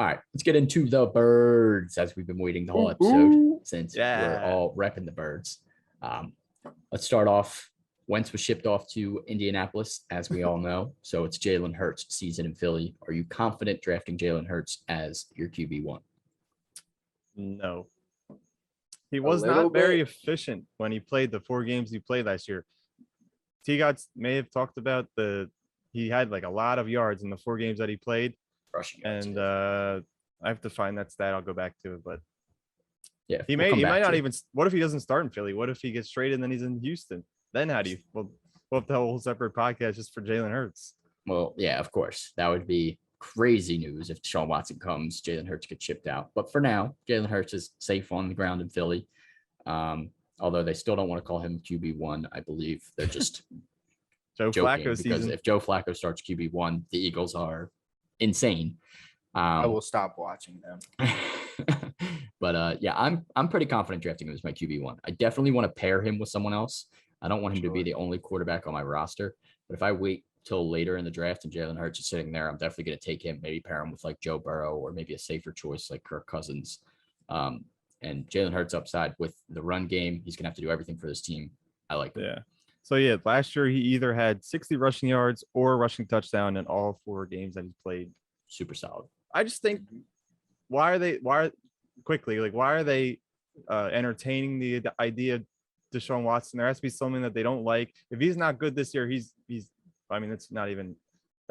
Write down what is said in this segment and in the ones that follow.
All right, let's get into the birds as we've been waiting the whole episode since we're all repping the birds. Um, let's start off. Wentz was shipped off to Indianapolis, as we all know. So it's Jalen Hurts season in Philly. Are you confident drafting Jalen Hurts as your QB1? No. He was not very efficient when he played the 4 games he played last year. T-Gots may have talked about he had like a lot of yards in the 4 games that he played. Rushing yards. And I have to find that stat. I'll go back to it. But yeah, he might not even. What if he doesn't start in Philly? What if he gets traded and then he's in Houston? Then how do you? We'll have the whole separate podcast just for Jalen Hurts. Well, yeah, of course. That would be crazy news if Deshaun Watson comes, Jalen Hurts gets shipped out. But for now, Jalen Hurts is safe on the ground in Philly. Although they still don't want to call him QB1. I believe they're just Joe Flacco because season. If Joe Flacco starts QB1, the Eagles are insane. I will stop watching them. But yeah, I'm pretty confident drafting him as my QB1. I definitely want to pair him with someone else. I don't want him to be the only quarterback on my roster. But if I wait till later in the draft and Jalen Hurts is sitting there, I'm definitely going to take him, maybe pair him with like Joe Burrow or maybe a safer choice like Kirk Cousins. And Jalen Hurts upside with the run game. He's going to have to do everything for this team. I like him. Yeah. So, yeah, last year he either had 60 rushing yards or a rushing touchdown in all 4 games that he played. Super solid. I just think why are they entertaining the idea of Deshaun Watson? There has to be something that they don't like. If he's not good this year, he's I mean, it's not even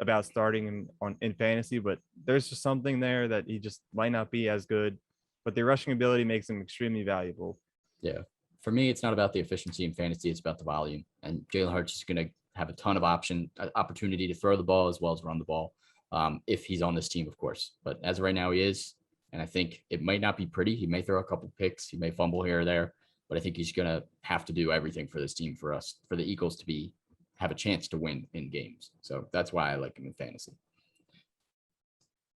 about starting him in fantasy, but there's just something there that he just might not be as good. But the rushing ability makes him extremely valuable. Yeah. For me, it's not about the efficiency in fantasy. It's about the volume. And Jalen Hurts is going to have a ton of opportunity to throw the ball as well as run the ball if he's on this team, of course. But as of right now, he is. And I think it might not be pretty. He may throw a couple picks. He may fumble here or there. But I think he's going to have to do everything for this team for the Eagles to have a chance to win in games. So that's why I like him in fantasy.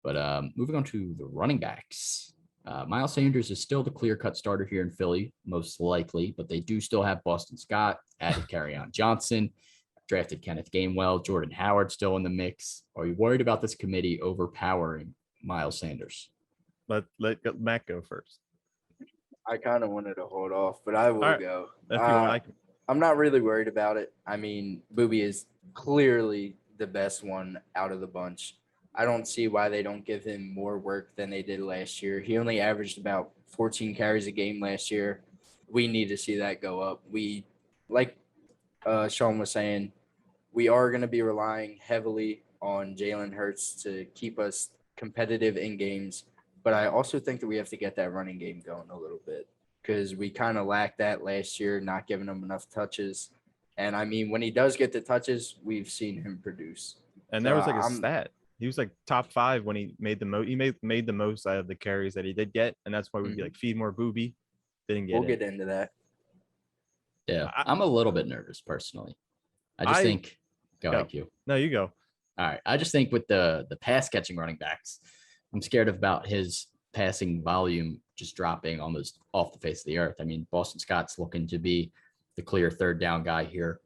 But moving on to the running backs. Miles Sanders is still the clear-cut starter here in Philly, most likely, but they do still have Boston Scott, added Kerryon Johnson, drafted Kenneth Gainwell, Jordan Howard still in the mix. Are you worried about this committee overpowering Miles Sanders? Let Matt go first. I kind of wanted to hold off, but I will go. I'm not really worried about it. I mean, Boobie is clearly the best one out of the bunch. I don't see why they don't give him more work than they did last year. He only averaged about 14 carries a game last year. We need to see that go up. We, like Sean was saying, we are going to be relying heavily on Jalen Hurts to keep us competitive in games. But I also think that we have to get that running game going a little bit because we kind of lacked that last year, not giving him enough touches. And, I mean, when he does get the touches, we've seen him produce. And there was like a stat. He was like top 5 when he made the most. He made the most out of the carries that he did get, and that's why we'd be like, feed more Boobie. Didn't get. We'll get into that. Yeah, I'm a little bit nervous personally. I think. Go ahead, Q. No, you go. All right. I just think with the pass catching running backs, I'm scared about his passing volume just dropping almost off the face of the earth. I mean, Boston Scott's looking to be the clear third down guy here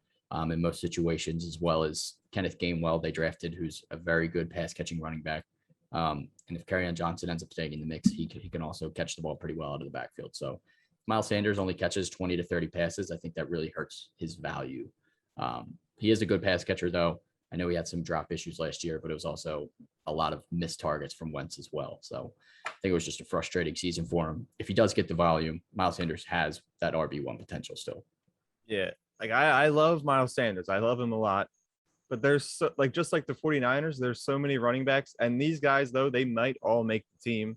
in most situations, as well as Kenneth Gainwell they drafted, who's a very good pass catching running back. And if Kerryon Johnson ends up staying in the mix, he can also catch the ball pretty well out of the backfield. So Miles Sanders only catches 20 to 30 passes. I think that really hurts his value. He is a good pass catcher, though. I know he had some drop issues last year, but it was also a lot of missed targets from Wentz as well. So I think it was just a frustrating season for him. If he does get the volume, Miles Sanders has that RB1 potential still. Yeah. Like I love Miles Sanders. I love him a lot. But there's just like the 49ers, there's so many running backs. And these guys, though, they might all make the team.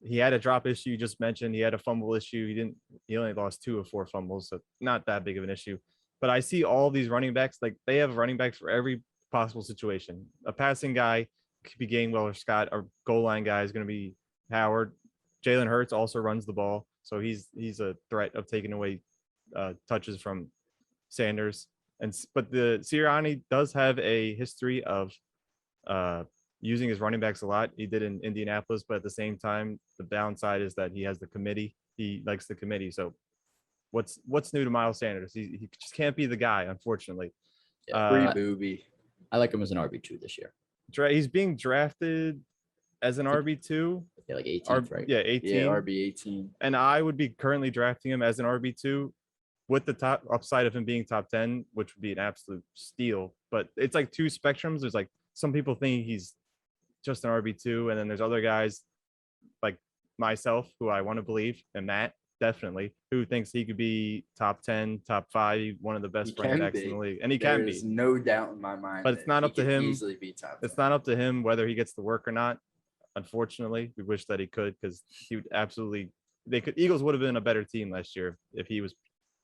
He had a drop issue you just mentioned. He had a fumble issue. He only lost 2 of 4 fumbles, so not that big of an issue. But I see all these running backs, like they have running backs for every possible situation. A passing guy could be Gainwell or Scott. A goal line guy is going to be Howard. Jalen Hurts also runs the ball, so he's a threat of taking away touches from Sanders. But the Sirianni does have a history of using his running backs a lot. He did in Indianapolis, but at the same time, the downside is that he has the committee. He likes the committee. So what's new to Miles Sanders? He just can't be the guy, unfortunately. Free Boobie. I like him as an RB2 this year. He's being drafted as an RB2. Yeah, like 18th, right? Yeah, Yeah, 18. RB18. And I would be currently drafting him as an RB2 with the top upside of him being top 10, which would be an absolute steal. But it's like two spectrums. There's like some people think he's just an RB2, and then there's other guys like myself who I want to believe, and Matt definitely, who thinks he could be top 10, top 5, one of the best He running can backs in be. the league. And he There can is be. no doubt in my mind But it's that not he up to could him. easily be top 10. It's not up to him whether he gets the work or not. Unfortunately, we wish that he could, because he would absolutely Eagles would have been a better team last year if he was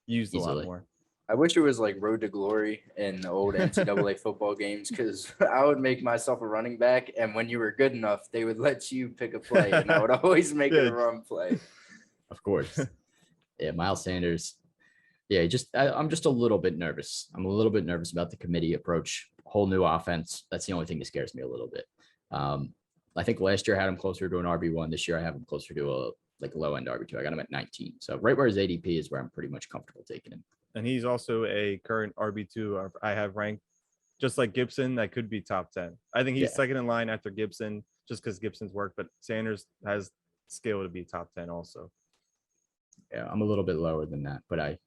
used a lot Easily. more. I wish it was like Road to Glory in the old NCAA football games, because I would make myself a running back, and when you were good enough, they would let you pick a play, and I would always make it Yeah. a run play. Of course. Yeah, Miles Sanders. Yeah, I'm just a little bit nervous. I'm a little bit nervous about the committee approach. Whole new offense. That's the only thing that scares me a little bit. I think last year I had him closer to an RB1. This year I have him closer to a low end RB2. I got him at 19. So right where his ADP is where I'm pretty much comfortable taking him. And he's also a current RB2 I have ranked just like Gibson. That could be top 10. I think he's second in line after Gibson just because Gibson's work, but Sanders has skill to be top 10 also. Yeah, I'm a little bit lower than that, but I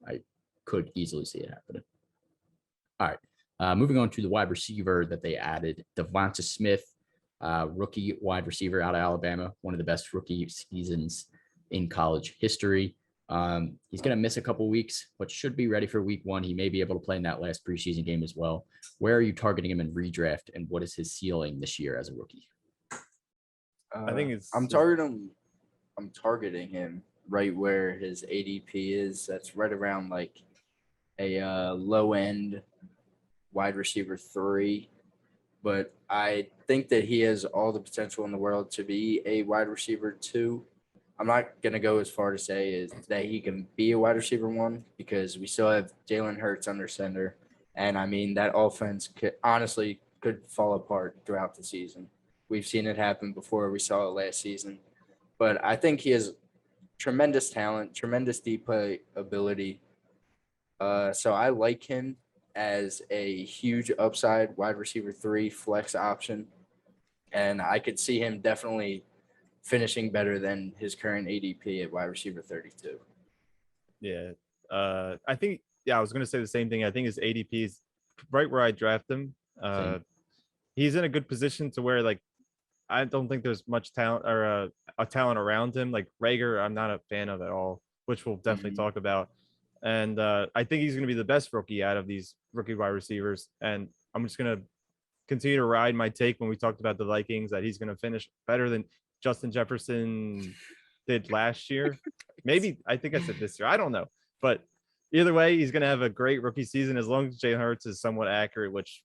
could easily see it happening. All right. Moving on to the wide receiver that they added, Devonta Smith, rookie wide receiver out of Alabama, one of the best rookie seasons in college history. He's going to miss a couple weeks, but should be ready for week 1. He may be able to play in that last preseason game as well. Where are you targeting him in redraft, and what is his ceiling this year as a rookie? I think I'm targeting him right where his ADP is. That's right around like a low end wide receiver 3. But I think that he has all the potential in the world to be a wide receiver 2. I'm not going to go as far to say is that he can be a wide receiver 1, because we still have Jalen Hurts under center. And I mean, that offense could fall apart throughout the season. We've seen it happen before. We saw it last season. But I think he has tremendous talent, tremendous deep play ability. So I like him as a huge upside wide receiver 3 flex option. And I could see him definitely finishing better than his current ADP at wide receiver 32. Yeah. I think, I was going to say the same thing. I think his ADP is right where I draft him. He's in a good position to where, like, I don't think there's much talent or a talent around him. Like Rager, I'm not a fan of at all, which we'll definitely talk about. And I think he's going to be the best rookie out of these rookie wide receivers. And I'm just going to continue to ride my take when we talked about the Vikings that he's going to finish better than Justin Jefferson did last year. Maybe, I think I said this year. I don't know. But either way, he's going to have a great rookie season as long as Jalen Hurts is somewhat accurate, which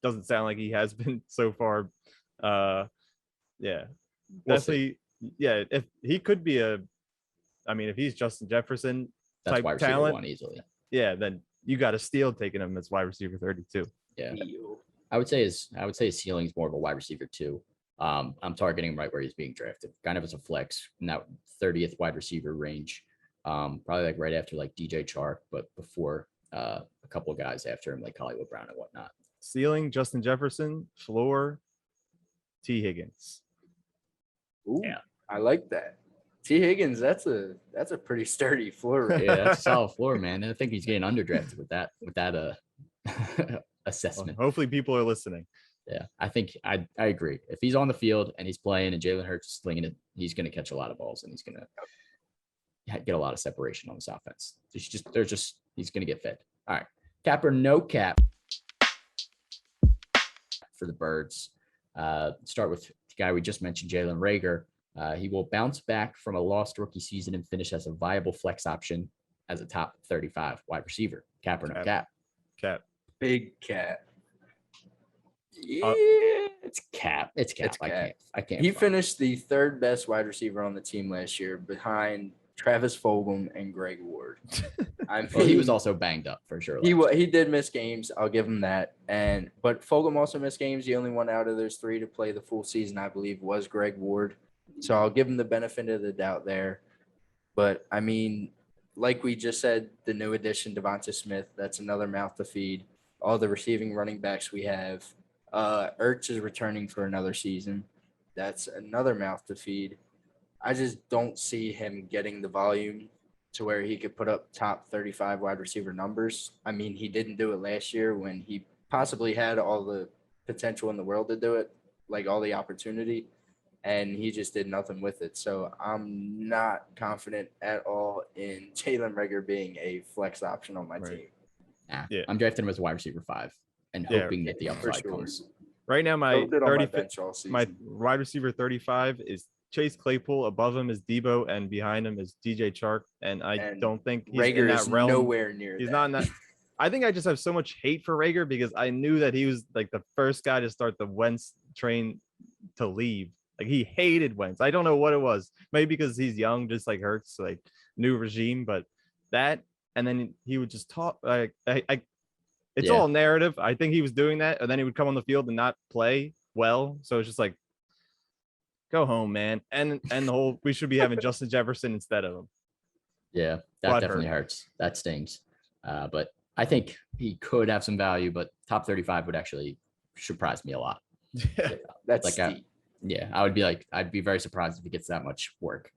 doesn't sound like he has been so far. Yeah, definitely. Yeah, if he could be if he's Justin Jefferson That's type wide receiver talent, 1 easily. yeah, then you got a steal taking him as wide receiver 32. Yeah, I would say his ceiling is more of a wide receiver 2. I'm targeting him right where he's being drafted, kind of as a flex in that 30th wide receiver range. Probably like right after like DJ Chark, but before a couple of guys after him, like Hollywood Brown and whatnot. Ceiling Justin Jefferson, floor T Higgins. Ooh, yeah, I like that. T Higgins, that's a pretty sturdy floor. Right? Yeah, that's a solid floor, man. I think he's getting underdrafted with that assessment. Well, hopefully people are listening. Yeah, I think I agree. If he's on the field and he's playing and Jalen Hurts is slinging it, he's going to catch a lot of balls and he's going to get a lot of separation on this offense. He's going to get fed. All right, cap or no cap for the Birds. Start with the guy we just mentioned, Jalen Reagor. He will bounce back from a lost rookie season and finish as a viable flex option as a top 35 wide receiver. Cap or no cap? Cap. Big cap. Yeah, it's cap. It's cap. I can't. He finished the 3rd best wide receiver on the team last year, behind Travis Fulgham and Greg Ward. Well, he was also banged up for sure. He did miss games. I'll give him that. But Fulgham also missed games. The only one out of those 3 to play the full season, I believe, was Greg Ward. So I'll give him the benefit of the doubt there. But I mean, like we just said, the new addition, Devonta Smith, that's another mouth to feed. All the receiving running backs we have. Ertz is returning for another season. That's another mouth to feed. I just don't see him getting the volume to where he could put up top 35 wide receiver numbers. I mean, he didn't do it last year when he possibly had all the potential in the world to do it, like all the opportunity, and he just did nothing with it. So I'm not confident at all in Jalen Rager being a flex option on my Right. team. Nah, Yeah. I'm drafting him as a wide receiver 5 and Yeah, hoping that the for upside sure. comes. Right now, my Build it on my 30 bench all season. my wide receiver 35 is Chase Claypool. Above him is Debo, and behind him is DJ Chark. And I And don't think he's Rager in that is realm. nowhere near He's that. not in that. I think I just have so much hate for Rager because I knew that he was like the first guy to start the Wentz train to leave. Like he hated Wentz. I don't know what it was. Maybe because he's young, just like Hurts, like new regime. But that, and then he would just talk like it's Yeah. all narrative. I think he was doing that, and then he would come on the field and not play well. So it's just like, go home, man. And the whole we should be having Justin Jefferson instead of him. Yeah, that Butthurt. definitely hurts. That stings. But I think he could have some value, but top 35 would actually surprise me a lot. Yeah. That's Like, steep. Yeah, I'd be very surprised if he gets that much work.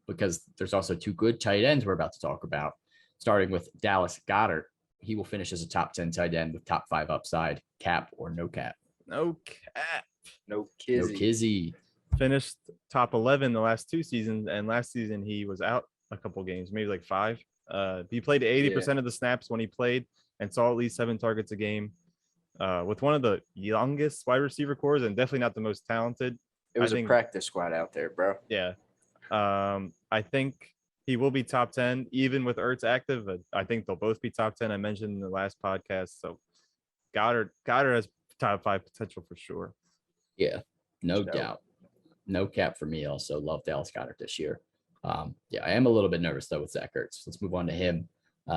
Because there's also 2 good tight ends we're about to talk about, starting with Dallas Goedert. He will finish as a top 10 tight end with top 5 upside, cap or no cap. No cap. No kizzy. No kizzy. Finished top 11 the last 2 seasons, and last season he was out a couple games, maybe like 5. He played 80% of the snaps when he played and saw at least 7 targets a game. With one of the youngest wide receiver cores and definitely not the most talented. It was I a think- practice squad out there, bro. Yeah. I think he will be top 10, even with Ertz active. I think they'll both be top 10. I mentioned in the last podcast. So Goddard has top 5 potential for sure. Yeah, no So- doubt. No cap for me. Also love Dallas Goedert this year. Yeah, I am a little bit nervous though with Zach Ertz. Let's move on to him.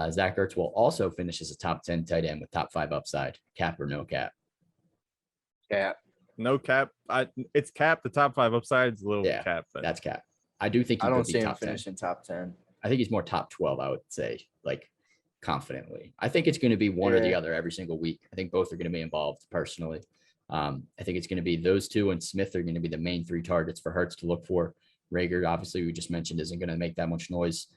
Zach Ertz will also finish as a top 10 tight end with top 5 upside, cap or no cap. Yeah. No cap. It's cap. The top 5 upside is a little Yeah, cap, but That's cap. I do think he I don't could see be him top 10. finishing top 10. I think he's more top 12, I would say, like confidently. I think it's going to be one or the Yeah. other every single week. I think both are going to be involved personally. I think it's going to be those 2 and Smith are going to be the main 3 targets for Hurts to look for. Rager, obviously, we just mentioned, isn't going to make that much noise.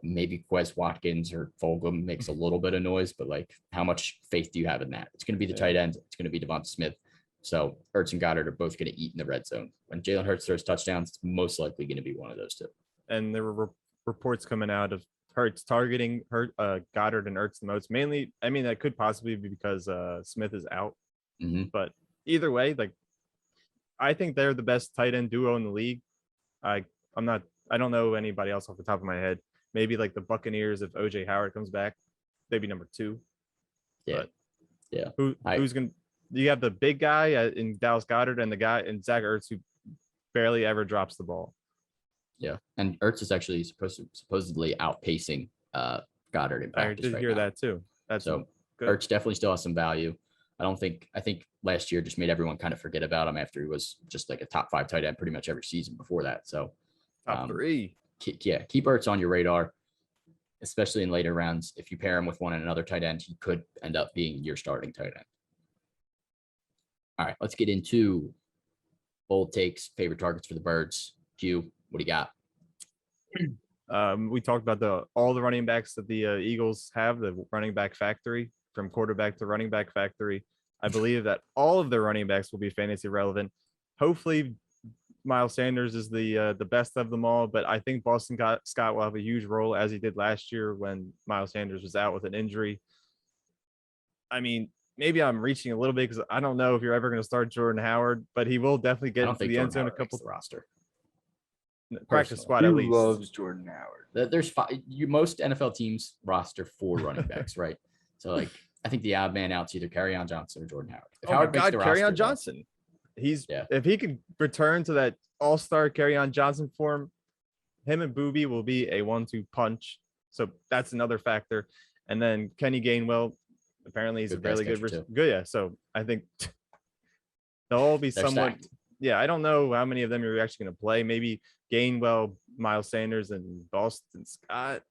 Maybe Quez Watkins or Fulgham makes a little bit of noise, but like, how much faith do you have in that? It's going to be the tight end. It's going to be Devonta Smith. So Hurts and Goddard are both going to eat in the red zone. When Jalen Hurts throws touchdowns, it's most likely going to be one of those 2. and there were reports coming out of Hurts targeting Goddard and Ertz the most. Mainly, I mean, that could possibly be because Smith is out. Mhm. But either way, like I think they're the best tight end duo in the league. I don't know anybody else off the top of my head. Maybe like the Buccaneers if OJ Howard comes back, they'd be number 2. Yeah. But Yeah. Who's gonna? You have the big guy in Dallas Goedert and the guy in Zach Ertz who barely ever drops the ball. Yeah. And Ertz is actually supposedly outpacing Goddard in I practice did right hear now. that too. That's So good. Ertz definitely still has some value. I think last year just made everyone kind of forget about him after he was just like a top 5 tight end pretty much every season before that. So Top 3. keep Ertz on your radar, especially in later rounds. If you pair him with one and another tight end, he could end up being your starting tight end. All right, let's get into bold takes, favorite targets for the Birds. Q, what do you got? We talked about all the running backs that the Eagles have, the running back factory, from quarterback to running back factory. I believe that all of their running backs will be fantasy relevant. Hopefully, Miles Sanders is the best of them all, but I think Boston Scott will have a huge role as he did last year when Miles Sanders was out with an injury. I mean, maybe I'm reaching a little bit because I don't know if you're ever going to start Jordan Howard, but he will definitely I get don't into think the end Jordan zone a Howard makes couple the roster. practice personally. squad Who at least. loves Jordan Howard? There's 5. Most NFL teams roster 4 running backs, right? So like, I think the odd man out's either Kerryon Johnson or Jordan Howard. If Oh my Howard makes God, the roster, Kerryon then- Johnson. Yeah. If he could return to that all-star Kerryon Johnson form, him and Booby will be a 1-2 punch. So that's another factor. And then Kenny Gainwell, apparently he's Good a really pass good, catcher, too. good. Yeah. So I think they'll all be They're somewhat. stacked. Yeah, I don't know how many of them you're actually going to play. Maybe Gainwell, Miles Sanders, and Boston Scott.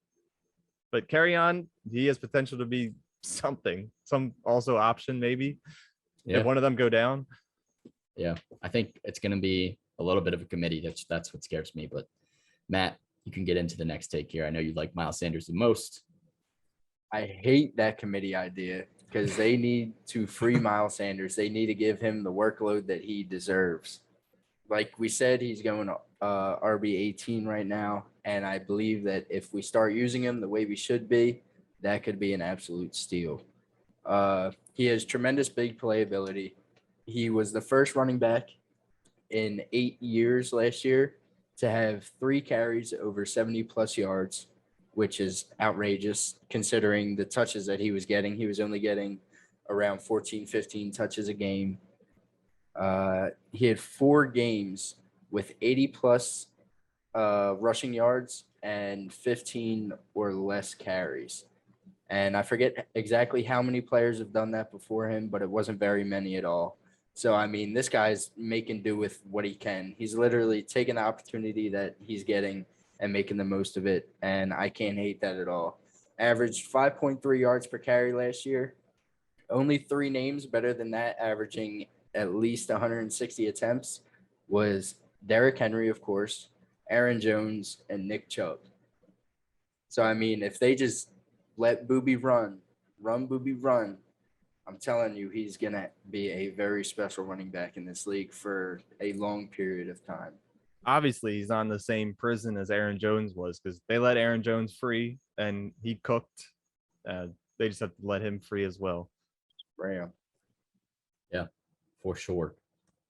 But Kerryon, he has potential to be something, some also option maybe. Yeah. if one of them go down. Yeah, I think it's going to be a little bit of a committee. That's what scares me. But Matt, you can get into the next take here. I know you like Miles Sanders the most. I hate that committee idea because they need to free Miles Sanders. They need to give him the workload that he deserves. Like we said, he's going RB 18 right now, and I believe that if we start using him the way we should be, that could be an absolute steal. He has tremendous big playability. He was the first running back in 8 years last year to have 3 carries over 70 plus yards, which is outrageous considering the touches that he was getting. He was only getting around 14, 15 touches a game. He had 4 games with 80 plus rushing yards and 15 or less carries. And I forget exactly how many players have done that before him, but it wasn't very many at all. So, I mean, this guy's making do with what he can. He's literally taking the opportunity that he's getting and making the most of it. And I can't hate that at all. Averaged 5.3 yards per carry last year. Only 3 names better than that, averaging at least 160 attempts, was Derrick Henry, of course, Aaron Jones, and Nick Chubb. So, I mean, if they just let Booby run Booby run, I'm telling you, he's going to be a very special running back in this league for a long period of time. Obviously, he's on the same prison as Aaron Jones was because they let Aaron Jones free and he cooked. They just have to let him free as well. Ram. Yeah, for sure.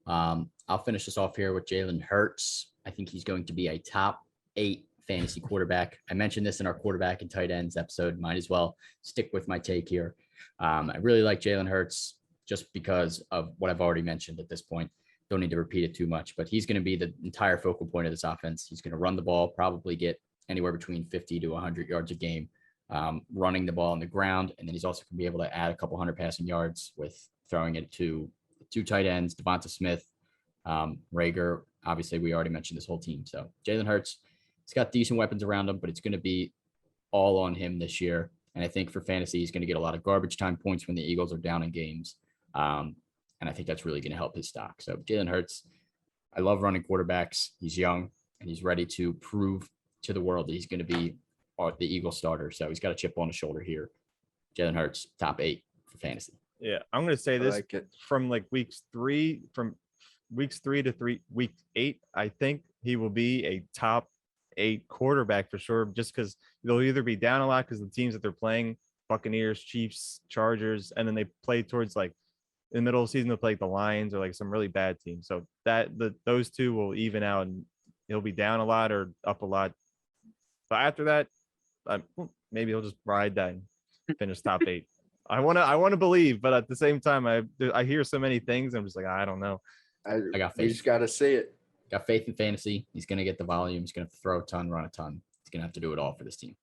I'll finish this off here with Jalen Hurts. I think he's going to be a top 8 fantasy quarterback. I mentioned this in our quarterback and tight ends episode. Might as well stick with my take here. I really like Jalen Hurts just because of what I've already mentioned at this point. Don't need to repeat it too much, but he's going to be the entire focal point of this offense. He's going to run the ball, probably get anywhere between 50 to 100 yards a game, running the ball on the ground. And then he's also going to be able to add a couple hundred passing yards with throwing it to 2 tight ends, Devonta Smith, Rager. Obviously, we already mentioned this whole team. So Jalen Hurts, he's got decent weapons around him, but it's going to be all on him this year. And I think for fantasy, he's going to get a lot of garbage time points when the Eagles are down in games. And I think that's really going to help his stock. So Jalen Hurts, I love running quarterbacks. He's young and he's ready to prove to the world that he's going to be the Eagle starter. So he's got a chip on his shoulder here. Jalen Hurts, top 8 for fantasy. Yeah, I'm going to say this like from week 3 to week 8. I think he will be a top 8 quarterback for sure, just because they'll either be down a lot because the teams that they're playing, Buccaneers, Chiefs, Chargers, and then they play towards in the middle of the season, they'll play the Lions or some really bad teams. So those 2 will even out and he'll be down a lot or up a lot. But after that, maybe he'll just ride that and finish top 8. I want to believe, but at the same time, I hear so many things. I'm just I don't know. I got faith. You just got to see it. Got faith in fantasy. He's going to get the volume. He's going to throw a ton, run a ton. He's going to have to do it all for this team.